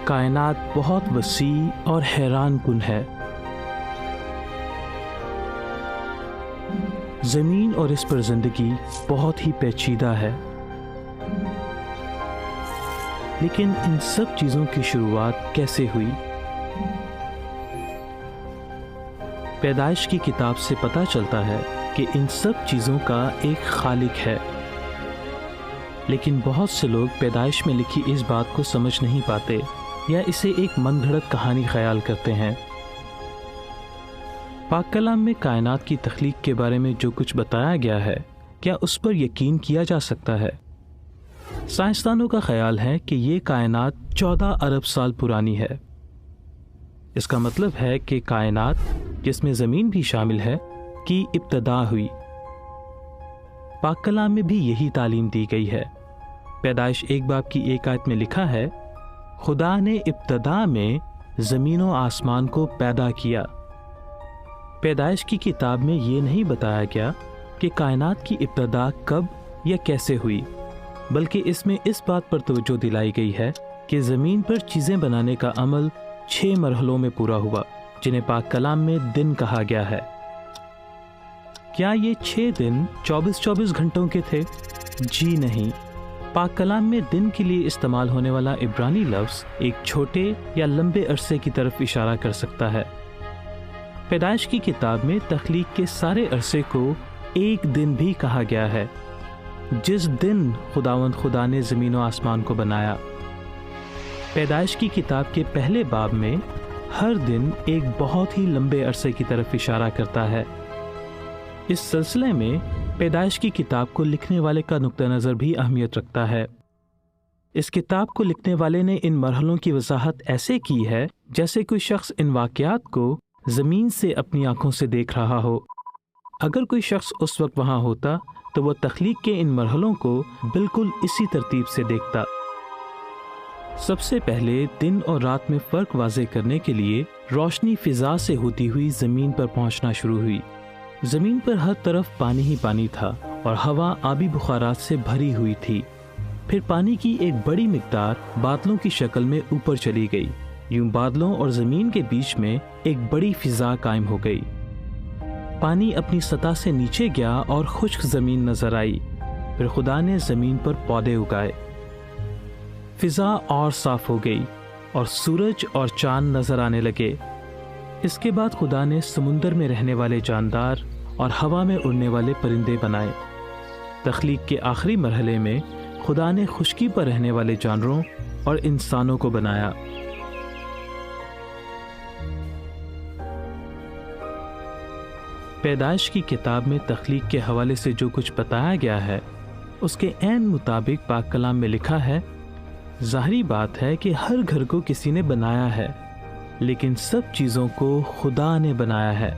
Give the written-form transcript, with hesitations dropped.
کائنات بہت وسیع اور حیران کن ہے۔ زمین اور اس پر زندگی بہت ہی پیچیدہ ہے، لیکن ان سب چیزوں کی شروعات کیسے ہوئی؟ پیدائش کی کتاب سے پتہ چلتا ہے کہ ان سب چیزوں کا ایک خالق ہے، لیکن بہت سے لوگ پیدائش میں لکھی اس بات کو سمجھ نہیں پاتے یا اسے ایک من گھڑت کہانی خیال کرتے ہیں۔ پاک کلام میں کائنات کی تخلیق کے بارے میں جو کچھ بتایا گیا ہے، کیا اس پر یقین کیا جا سکتا ہے؟ سائنسدانوں کا خیال ہے کہ یہ کائنات 14 ارب سال پرانی ہے۔ اس کا مطلب ہے کہ کائنات، جس میں زمین بھی شامل ہے، کی ابتدا ہوئی۔ پاک کلام میں بھی یہی تعلیم دی گئی ہے۔ پیدائش 1 باب کی 1 آیت میں لکھا ہے، خدا نے ابتدا میں زمین و آسمان کو پیدا کیا۔ پیدائش کی کتاب میں یہ نہیں بتایا گیا کہ کائنات کی ابتدا کب یا کیسے ہوئی، بلکہ اس میں اس بات پر توجہ دلائی گئی ہے کہ زمین پر چیزیں بنانے کا عمل 6 مرحلوں میں پورا ہوا، جنہیں پاک کلام میں دن کہا گیا ہے۔ کیا یہ 6 دن 24 گھنٹوں کے تھے؟ جی نہیں۔ پاک کلام میں دن کے لیے استعمال ہونے والا عبرانی لفظ ایک چھوٹے یا لمبے عرصے کی طرف اشارہ کر سکتا ہے۔ پیدائش کی کتاب میں تخلیق کے سارے عرصے کو ایک دن بھی کہا گیا ہے، جس دن خداوند خدا نے زمین و آسمان کو بنایا۔ پیدائش کی کتاب کے پہلے باب میں ہر دن ایک بہت ہی لمبے عرصے کی طرف اشارہ کرتا ہے۔ اس سلسلے میں پیدائش کی کتاب کو لکھنے والے کا نقطہ نظر بھی اہمیت رکھتا ہے۔ اس کتاب کو لکھنے والے نے ان مرحلوں کی وضاحت ایسے کی ہے جیسے کوئی شخص ان واقعات کو زمین سے اپنی آنکھوں سے دیکھ رہا ہو۔ اگر کوئی شخص اس وقت وہاں ہوتا تو وہ تخلیق کے ان مرحلوں کو بالکل اسی ترتیب سے دیکھتا۔ سب سے پہلے دن اور رات میں فرق واضح کرنے کے لیے روشنی فضا سے ہوتی ہوئی زمین پر پہنچنا شروع ہوئی۔ زمین پر ہر طرف پانی ہی پانی تھا اور ہوا آبی بخارات سے بھری ہوئی تھی۔ پھر پانی کی ایک بڑی مقدار بادلوں کی شکل میں اوپر چلی گئی۔ یوں بادلوں اور زمین کے بیچ میں ایک بڑی فضا قائم ہو گئی۔ پانی اپنی سطح سے نیچے گیا اور خشک زمین نظر آئی۔ پھر خدا نے زمین پر پودے اگائے۔ فضا اور صاف ہو گئی اور سورج اور چاند نظر آنے لگے۔ اس کے بعد خدا نے سمندر میں رہنے والے جاندار اور ہوا میں اڑنے والے پرندے بنائے۔ تخلیق کے آخری مرحلے میں خدا نے خشکی پر رہنے والے جانوروں اور انسانوں کو بنایا۔ پیدائش کی کتاب میں تخلیق کے حوالے سے جو کچھ بتایا گیا ہے، اس کے عین مطابق پاک کلام میں لکھا ہے، ظاہری بات ہے کہ ہر گھر کو کسی نے بنایا ہے، لیکن سب چیزوں کو خدا نے بنایا ہے۔